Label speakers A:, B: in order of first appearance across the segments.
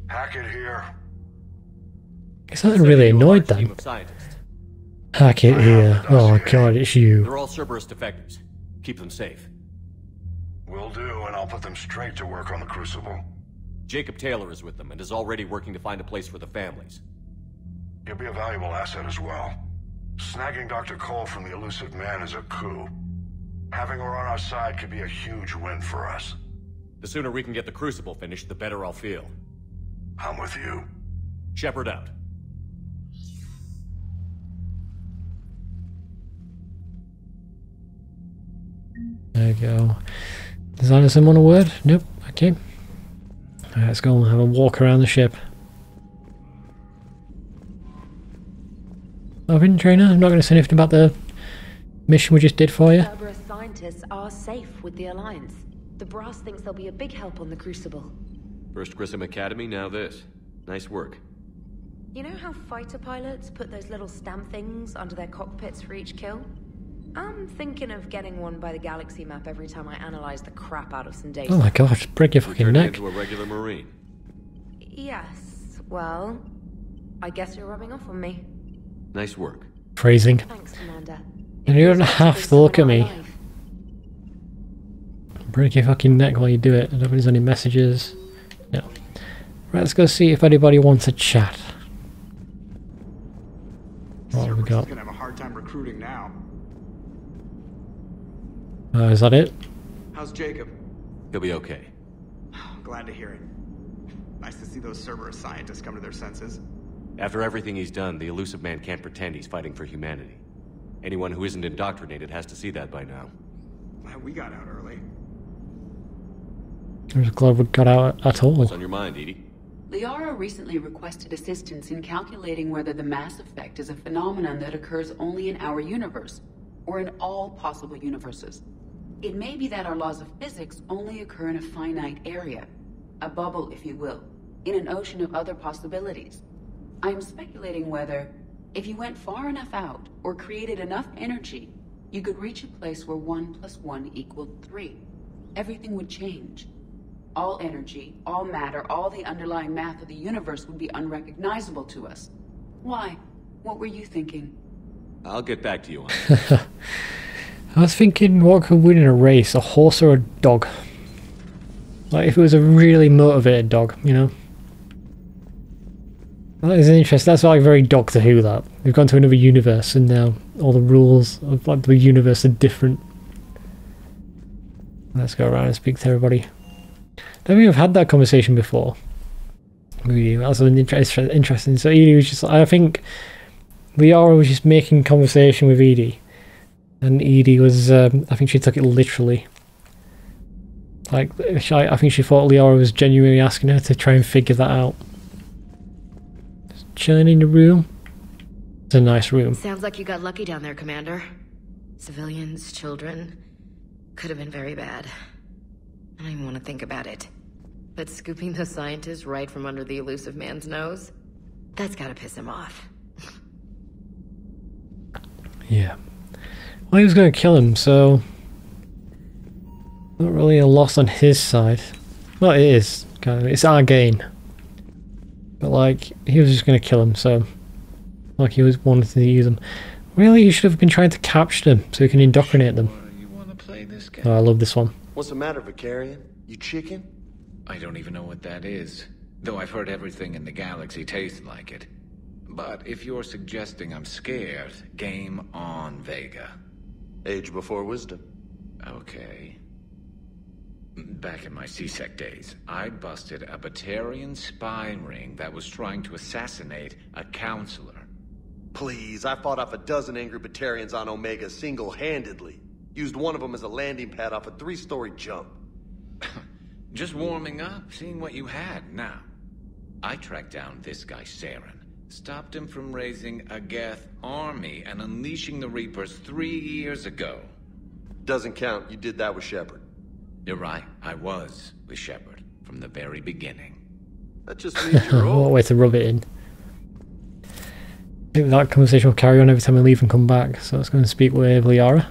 A: Hackett here.
B: He's not really annoyed then. Hackett here. Oh god, it's you.
C: They're all Cerberus defectors. Keep them safe.
A: Will do, and I'll put them straight to work on the Crucible.
C: Jacob Taylor is with them and is already working to find a place for the families.
A: He'll be a valuable asset as well. Snagging Dr. Cole from the Elusive Man is a coup. Having her on our side could be a huge win for us.
C: The sooner we can get the Crucible finished, the better I'll feel.
A: I'm with you.
C: Shepard out.
B: There you go. Designer someone a word? Nope. Okay. Alright, let's go and have a walk around the ship. Open trainer, I'm not going to say anything about the mission we just did for you.
D: Cerberus scientists are safe with the Alliance. The Brass thinks they'll be a big help on the Crucible.
C: First Grissom Academy, now this. Nice work.
D: You know how fighter pilots put those little stamp things under their cockpits for each kill? I'm thinking of getting one by the galaxy map every time I analyze the crap out of some data.
B: Oh my gosh, break your fucking neck.
C: Into a regular Marine.
D: Yes, well, I guess you're rubbing off on me.
C: Nice work.
B: Phrasing.
D: Thanks, Commander.
B: And you don't have to look at me. Break your fucking neck while you do it. I don't know if there's any messages. No. Right, let's go see if anybody wants a chat. What have we got?
E: Gonna have a hard time recruiting now.
B: Is that it?
E: How's Jacob?
C: He'll be okay.
E: Glad to hear it. Nice to see those Cerberus scientists come to their senses.
C: After everything he's done, the Elusive Man can't pretend he's fighting for humanity. Anyone who isn't indoctrinated has to see that by now.
E: We got out early.
B: I'm just glad we got out at all.
C: What's on your mind, Edie?
F: Liara recently requested assistance in calculating whether the mass effect is a phenomenon that occurs only in our universe, or in all possible universes. It may be that our laws of physics only occur in a finite area, a bubble, if you will, in an ocean of other possibilities. I am speculating whether, if you went far enough out, or created enough energy, you could reach a place where 1 + 1 = 3. Everything would change. All energy, all matter, all the underlying math of the universe would be unrecognizable to us. Why? What were you thinking?
C: I'll get back to you on that.
B: I was thinking, what could win in a race, a horse or a dog? Like, if it was a really motivated dog, you know? That is interesting. That's like very Doctor Who, that. We've gone to another universe and now all the rules of like the universe are different. Let's go around and speak to everybody. I don't think I've had that conversation before. That's interesting. So Edie was just, I think Liara was just making conversation with Edie. And Edie was, I think she took it literally. Like, I think she thought Liara was genuinely asking her to try and figure that out. Just chilling in the room. It's a nice room.
D: Sounds like you got lucky down there, Commander. Civilians, children. Could have been very bad. I don't even want to think about it. But scooping those scientists right from under the Elusive Man's nose? That's gotta piss him off.
B: Yeah. Well, he was going to kill him, so not really a loss on his side. Well, it is, kind of. It's our gain. But, like, he was just going to kill him, so like he was wanting to use them. Really, you should have been trying to capture them so you can indoctrinate them.
G: You want to play this game?
B: Oh, I love this one.
H: What's the matter, Vicarian? You chicken?
G: I don't even know what that is, though I've heard everything in the galaxy tastes like it. But if you're suggesting I'm scared, game on, Vega.
H: Age before wisdom.
G: Okay. Back in my C-Sec days, I busted a Batarian spy ring that was trying to assassinate a counselor.
H: Please, I fought off a dozen angry Batarians on Omega single-handedly. Used one of them as a landing pad off a 3-story jump.
G: Just warming up, seeing what you had. Now, I tracked down this guy, Saren. Stopped him from raising a Geth army and unleashing the Reapers 3 years ago.
H: Doesn't count. You did that with Shepard.
G: You're right. I was with Shepard from the very beginning.
H: That just means you're
B: What
H: old.
B: a way to rub it in. I think that conversation will carry on every time I leave and come back, so let's go and speak with Liara.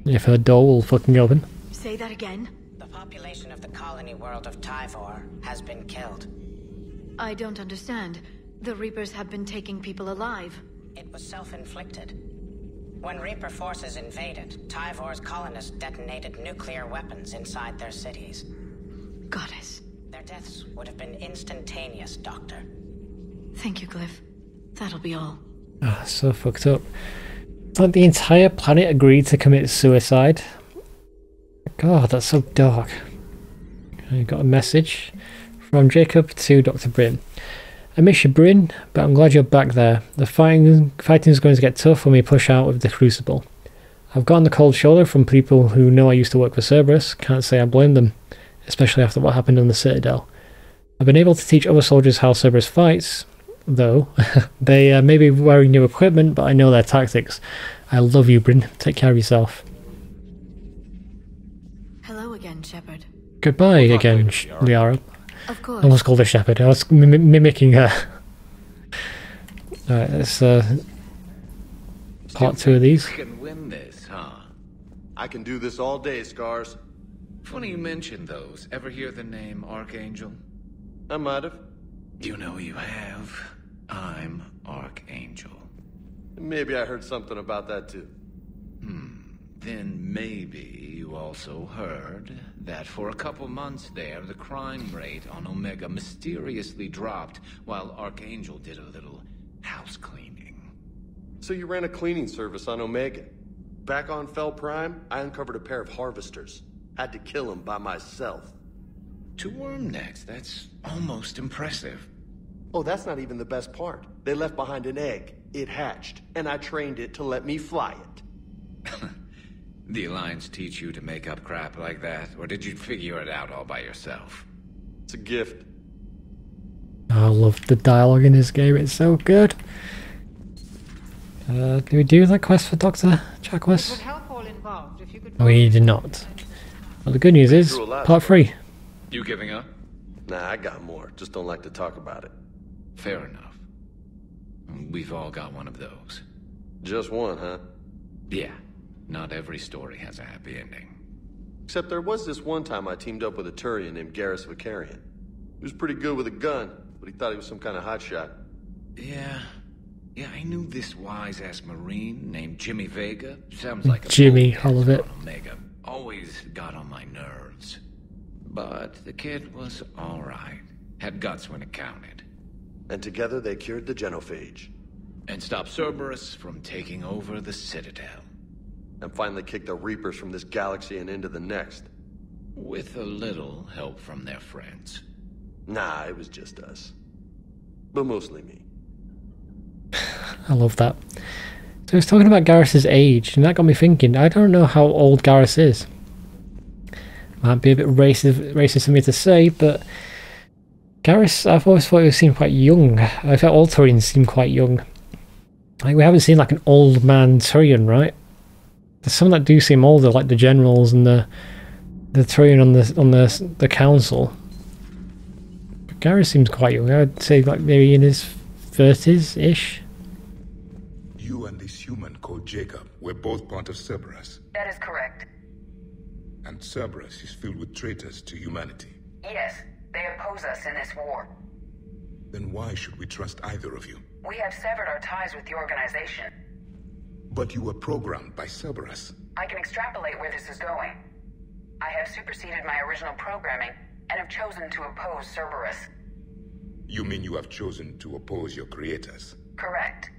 B: If her door will fucking open.
D: Say that again?
I: population of the colony world of Tyvor has been killed.
J: I don't understand. The Reapers have been taking people alive.
I: It was self-inflicted. When Reaper forces invaded, Tyvor's colonists detonated nuclear weapons inside their cities.
J: Goddess.
I: Their deaths would have been instantaneous, Doctor.
J: Thank you, Glyph. That'll be all.
B: Ah, so fucked up. It's like the entire planet agreed to commit suicide. God, that's so dark. I got a message from Jacob to Dr. Bryn. I miss you, Bryn, but I'm glad you're back there. The fighting's going to get tough when we push out with the Crucible. I've gotten the cold shoulder from people who know I used to work for Cerberus. Can't say I blame them, especially after what happened on the Citadel. I've been able to teach other soldiers how Cerberus fights, though. They may be wearing new equipment, but I know their tactics. I love you, Bryn. Take care of yourself.
J: Hello again, Shepard.
B: Goodbye again, Liara.
J: Of course.
B: I almost called her Shepard. I was mimicking her. Alright, let's part 2 of these.
G: You can win this, huh?
H: I can do this all day, Scars.
G: Funny you mentioned those. Ever hear the name Archangel?
H: I might have.
G: You know you have. I'm Archangel.
H: Maybe I heard something about that too.
G: Then maybe you also heard that for a couple months there, the crime rate on Omega mysteriously dropped while Archangel did a little house cleaning.
H: So you ran a cleaning service on Omega. Back on Fel Prime, I uncovered a pair of harvesters. Had to kill them by myself.
G: 2 worm necks, that's almost impressive.
H: Oh, that's not even the best part. They left behind an egg. It hatched, and I trained it to let me fly it.
G: The Alliance teach you to make up crap like that, or did you figure it out all by yourself?
H: It's a gift.
B: I love the dialogue in this game, it's so good. Did we do that quest for Dr. Chakwas? We did not. Well, the good news is, part 3.
G: You giving up?
H: Nah, I got more. Just don't like to talk about it.
G: Fair enough. We've all got one of those.
H: Just one, huh?
G: Yeah. Not every story has a happy ending.
H: Except there was this one time I teamed up with a Turian named Garrus Vicarian. He was pretty good with a gun, but he thought he was some kind of hotshot.
G: Yeah, I knew this wise-ass Marine named Jimmy Vega. Sounds like a
B: Jimmy, all of it.
G: Omega. Always got on my nerves. But the kid was alright. Had guts when it counted.
H: And together they cured the genophage.
G: And stopped Cerberus from taking over the Citadel.
H: And finally kicked the Reapers from this galaxy and into the next.
G: With a little help from their friends.
H: Nah, it was just us. But mostly me.
B: I love that. So I was talking about Garrus's age, and that got me thinking, I don't know how old Garrus is. Might be a bit racist of me to say, but Garrus, I've always thought he seemed quite young. I felt all Turians seem quite young. Like, we haven't seen like an old man Turian, right? There's some that do seem older, like the generals and the Turian on the council. But Garrus seems quite young. I'd say like maybe in his 30s-ish.
K: You and this human called Jacob were both part of Cerberus.
L: That is correct.
K: And Cerberus is filled with traitors to humanity.
L: Yes, they oppose us in this war.
K: Then why should we trust either of you?
L: We have severed our ties with the organization.
K: But you were programmed by Cerberus.
L: I can extrapolate where this is going. I have superseded my original programming and have chosen to oppose Cerberus.
K: You mean you have chosen to oppose your creators?
L: Correct.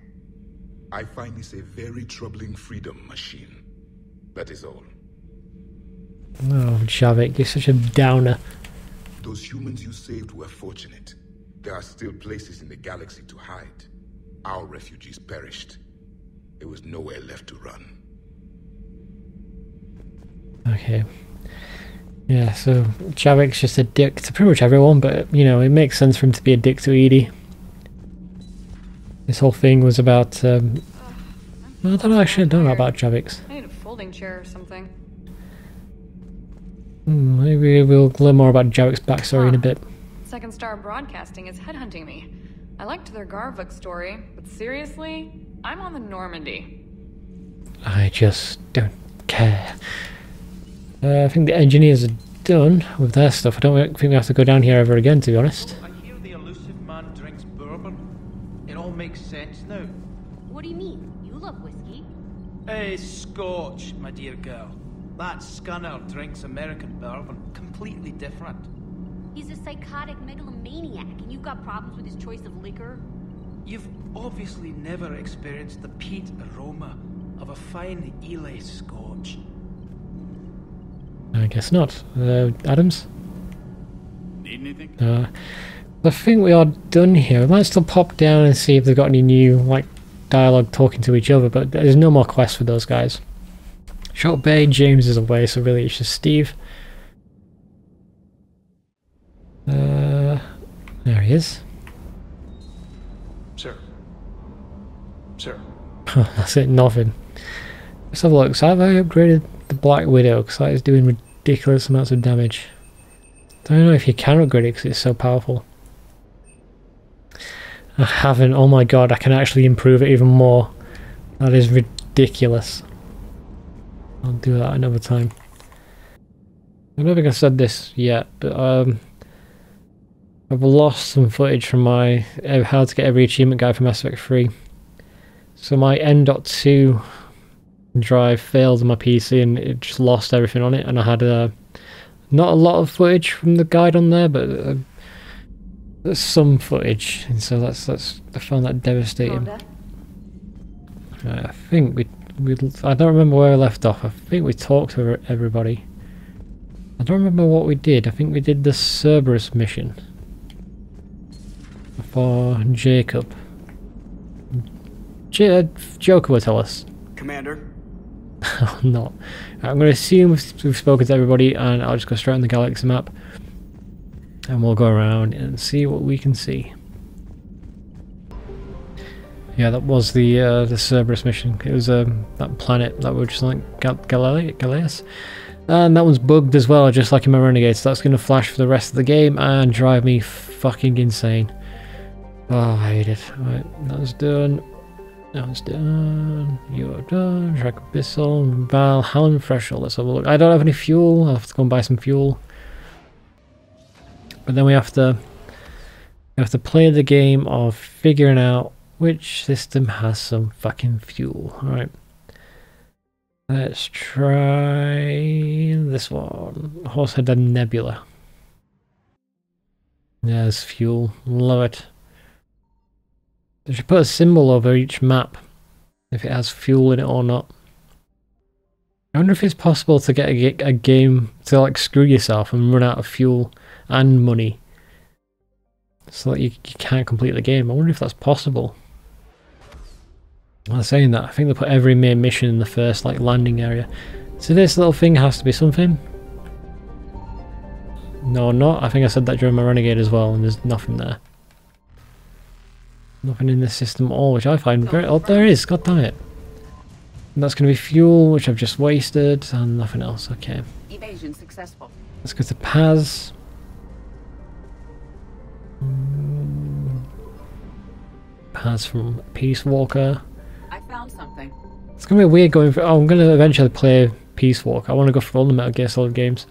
K: I find this a very troubling freedom machine. That is all.
B: Oh, Javik, you're such a downer.
K: Those humans you saved were fortunate. There are still places in the galaxy to hide. Our refugees perished. There was nowhere left to run.
B: Okay. Yeah, so Javik's just a dick to pretty much everyone, but, you know, it makes sense for him to be a dick to Edie. This whole thing was about, well, I don't know about Javik's.
M: I need a folding chair or something.
B: Maybe we'll learn more about Javik's backstory in a bit.
M: Second Star Broadcasting is headhunting me. I liked their Garvik story, but seriously, I'm on the Normandy.
B: I just don't care. I think the engineers are done with their stuff. I don't think we have to go down here ever again, to be honest.
N: I hear the elusive man drinks bourbon. It all makes sense now.
O: What do you mean? You love whiskey.
N: Scotch, my dear girl. That scunner drinks American bourbon. Completely different.
O: He's a psychotic megalomaniac, and you've got problems with his choice of liquor?
N: You've obviously never experienced the peat aroma of a fine Ely Scotch.
B: I guess not. Adams?
P: Need anything?
B: I think we are done here. We might still pop down and see if they've got any new, like, dialogue talking to each other, but there's no more quests for those guys. Short Bay, James is away, so really it's just Steve. There he is.
N: Sir. Sir.
B: That's it, nothing. Let's have a look. So I've upgraded the Black Widow because that is doing ridiculous amounts of damage. Don't know if you can upgrade it because it's so powerful. I haven't. Oh my god, I can actually improve it even more. That is ridiculous. I'll do that another time. I don't think I said this yet, but I've lost some footage from my how to get every achievement guide for Mass Effect 3. So my N.2 drive failed on my PC and it just lost everything on it, and I had not a lot of footage from the guide on there, but there's some footage, and so that's I found that devastating. Right, I think we I don't remember where I left off. I think we talked to everybody. I don't remember what we did. I think we did the Cerberus mission for Jacob. Joker will tell us.
E: Commander.
B: No. I'm going to assume we've spoken to everybody, and I'll just go straight on the galaxy map, and we'll go around and see what we can see. Yeah, that was the Cerberus mission. It was that planet that we're just like Galeas. And that one's bugged as well, just like in my Renegade, so that's going to flash for the rest of the game and drive me fucking insane. Oh, I hate it. Right, that was done. That one's done. You're done. Track Abyssal, Valhalla Threshold. Let's have a look. I don't have any fuel. I'll have to go and buy some fuel. But then we have to play the game of figuring out which system has some fucking fuel. Alright. Let's try this one. Horsehead and Nebula. There's fuel. Love it. They should put a symbol over each map if it has fuel in it or not. I wonder if it's possible to get a game to like screw yourself and run out of fuel and money so that you can't complete the game. I wonder if that's possible. While saying that, I think they put every main mission in the first like landing area. So this little thing has to be something. No, not. I think I said that during my Renegade as well, and there's nothing there. Nothing in this system at all, which I find very... Oh, there is! God damn it! And that's going to be fuel, which I've just wasted, and nothing else. Okay.
F: Evasion successful.
B: Let's go to Paz. Paz from Peace Walker.
F: I found something.
B: It's going to be weird going for... Oh, I'm going to eventually play Peace Walker. I want to go for all the Metal Gear Solid games.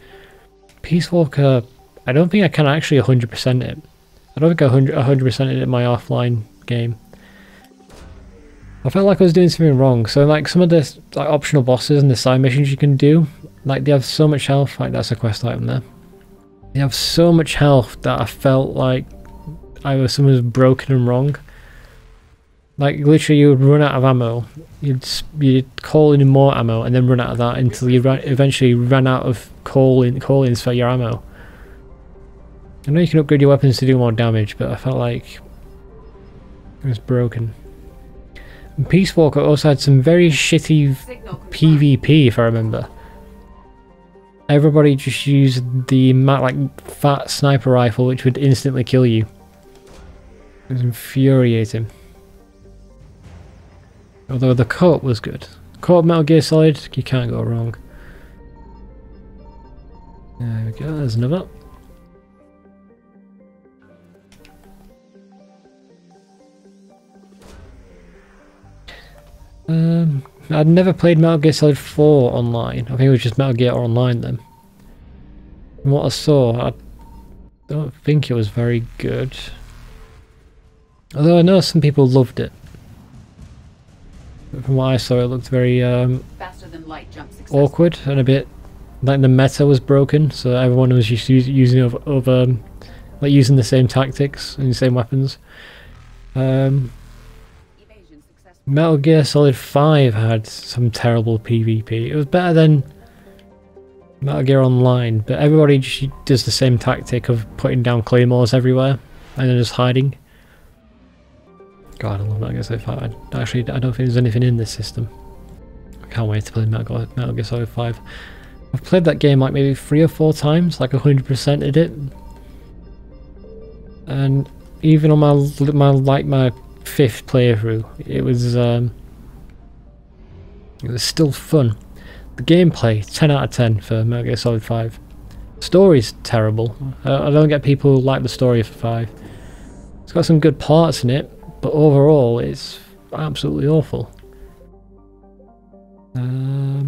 B: Peace Walker, I don't think I can actually 100% it. I don't think I 100% it in my offline game. I felt like I was doing something wrong. So like some of the like, optional bosses and the side missions you can do, like they have so much health. Like that's a quest item there. They have so much health that I felt like something was broken and wrong. Like literally, you would run out of ammo. You'd call in more ammo and then run out of that until you eventually ran out of call-ins for your ammo. I know you can upgrade your weapons to do more damage, but I felt like it was broken. And Peace Walker also had some very shitty PvP, if I remember. Everybody just used the like fat sniper rifle, which would instantly kill you. It was infuriating. Although the co-op was good. Co-op Metal Gear Solid, you can't go wrong. There we go, there's another. I'd never played Metal Gear Solid 4 online. I think it was just Metal Gear Online then. From what I saw, I don't think it was very good. Although I know some people loved it. But from what I saw, it looked very
F: Faster than light jump success.
B: awkward and a bit like the meta was broken. So everyone was just using like using the same tactics and the same weapons. Metal Gear Solid 5 had some terrible PvP. It was better than Metal Gear Online, but everybody just does the same tactic of putting down claymores everywhere and then just hiding. God, I love Metal Gear Solid 5. Actually, I don't think there's anything in this system. I can't wait to play Metal Gear Solid 5. I've played that game like maybe 3 or 4 times, like 100%ed it. And even on my 5th playthrough, it was still fun. The gameplay, 10 out of 10 for Metal Gear Solid 5. Story's terrible. I don't get people who like the story for 5. It's got some good parts in it, but overall it's absolutely awful. I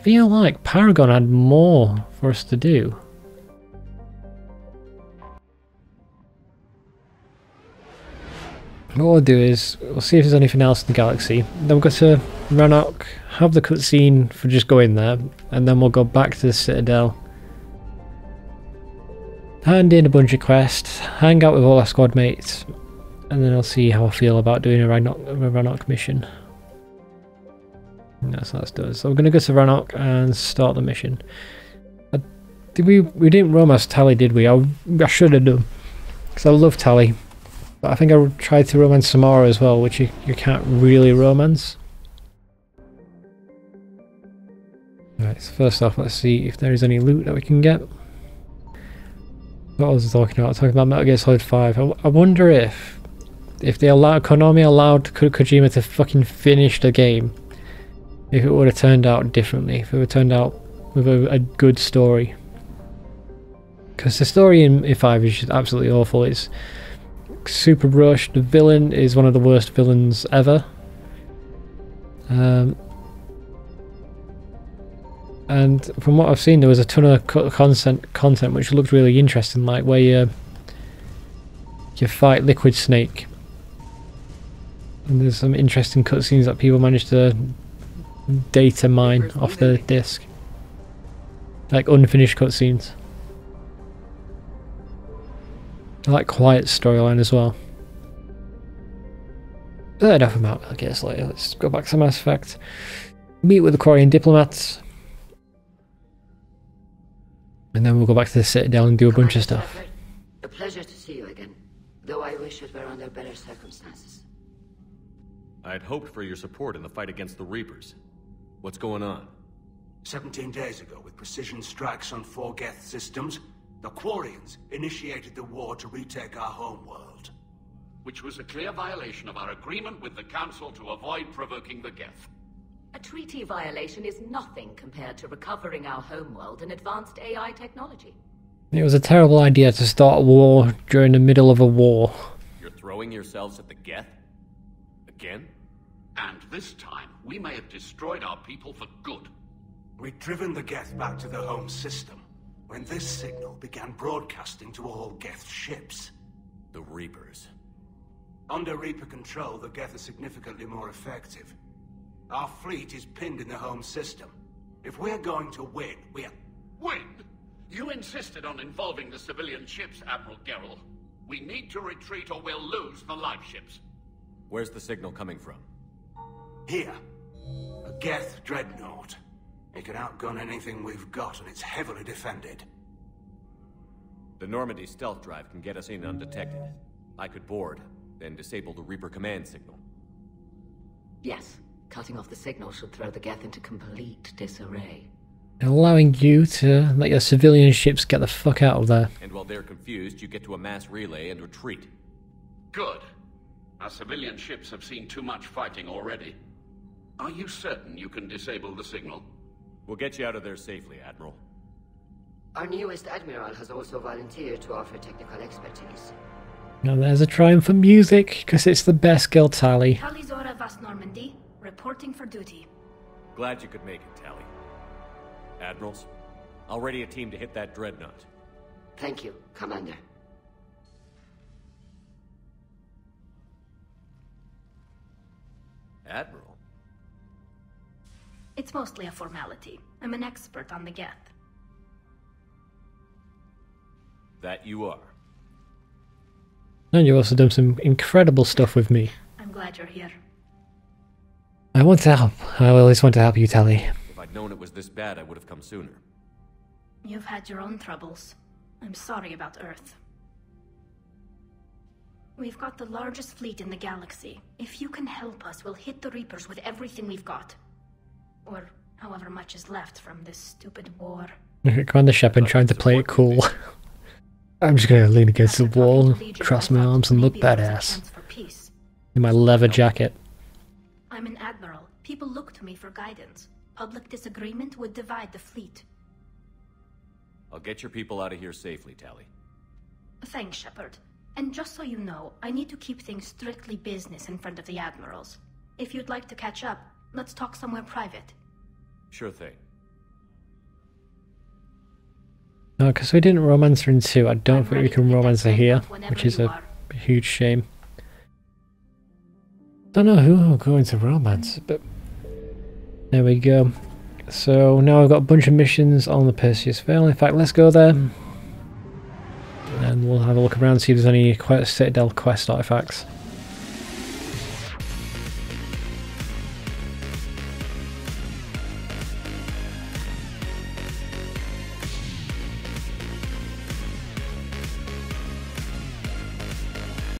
B: feel like Paragon had more for us to do. What we'll do is, we'll see if there's anything else in the galaxy. Then we'll go to Rannoch, have the cutscene for just going there, and then we'll go back to the Citadel. Hand in a bunch of quests, hang out with all our squad mates, and then I'll see how I feel about doing a Rannoch mission. That's what let's do. So we're going to go to Rannoch and start the mission. We didn't romance Tali, did we? I should have done, because I love Tali. But I think I tried to romance Samara as well, which you can't really romance. Right, so first off, let's see if there is any loot that we can get. What was I talking about? Talking about Metal Gear Solid 5. I wonder if Konami allowed Kojima to fucking finish the game, if it would have turned out differently, if it would have turned out with a good story. Because the story in 5 is just absolutely awful. It's super rushed. The villain is one of the worst villains ever. And from what I've seen, there was a ton of content which looked really interesting, like where you fight Liquid Snake. And there's some interesting cutscenes that people managed to data mine off the disc. Like unfinished cutscenes. I like Quiet storyline as well. Enough about Metal Gear Solid. Let's go back to Mass Effect. Meet with the Quarian diplomats. And then we'll go back to the Citadel and do a bunch of stuff.
Q: A pleasure to see you again, though I wish it were under better circumstances.
C: I had hoped for your support in the fight against the Reapers. What's going on?
R: 17 days ago, with precision strikes on 4 Geth systems, the Quarians initiated the war to retake our homeworld.
P: Which was a clear violation of our agreement with the Council to avoid provoking the Geth.
S: A treaty violation is nothing compared to recovering our homeworld and advanced AI technology.
B: It was a terrible idea to start a war during the middle of a war.
C: You're throwing yourselves at the Geth? Again?
P: And this time, we may have destroyed our people for good.
R: We'd driven the Geth back to the home system when this signal began broadcasting to all Geth ships.
C: The Reapers.
R: Under Reaper control, the Geth are significantly more effective. Our fleet is pinned in the home system. If we're going to win, we're...
P: Win? You insisted on involving the civilian ships, Admiral Gerrel. We need to retreat or we'll lose the live ships.
C: Where's the signal coming from?
R: Here. A Geth dreadnought. It can outgun anything we've got, and it's heavily defended.
C: The Normandy stealth drive can get us in undetected. I could board, then disable the Reaper command signal.
S: Yes, cutting off the signal should throw the Geth into complete disarray.
B: Allowing you to let your civilian ships get the fuck out of there.
C: And while they're confused, you get to a mass relay and retreat.
P: Good. Our civilian ships have seen too much fighting already. Are you certain you can disable the signal?
C: We'll get you out of there safely, Admiral.
Q: Our newest Admiral has also volunteered to offer technical expertise.
B: Now there's a triumph for music, because it's the best girl Tali.
T: Talizora Vas Normandy, reporting for duty.
C: Glad you could make it, Tali. Admirals, I'll ready a team to hit that dreadnought.
Q: Thank you, Commander.
C: Admiral?
S: It's mostly a formality. I'm an expert on the Geth.
C: That you are.
B: And you've also done some incredible stuff with me.
S: I'm glad you're here.
B: I want to help. I always want to help you, Tali.
C: If I'd known it was this bad, I would have come sooner.
S: You've had your own troubles. I'm sorry about Earth. We've got the largest fleet in the galaxy. If you can help us, we'll hit the Reapers with everything we've got. Or however much is left from this stupid war.
B: Commander Shepard trying to play it cool. I'm just gonna lean against the wall, cross my arms and look badass. In my leather jacket.
S: I'm an admiral. People look to me for guidance. Public disagreement would divide the fleet.
C: I'll get your people out of here safely, Tali.
S: Thanks, Shepard. And just so you know, I need to keep things strictly business in front of the admirals. If you'd like to catch up, let's talk somewhere private.
C: Sure thing.
B: No, because we didn't romance her in 2, I don't think we can romance her here, which is a huge shame. Don't know who we're going to romance, but there we go. So now I've got a bunch of missions on the Perseus Vale. In fact, let's go there. And we'll have a look around and see if there's any Citadel quest artifacts.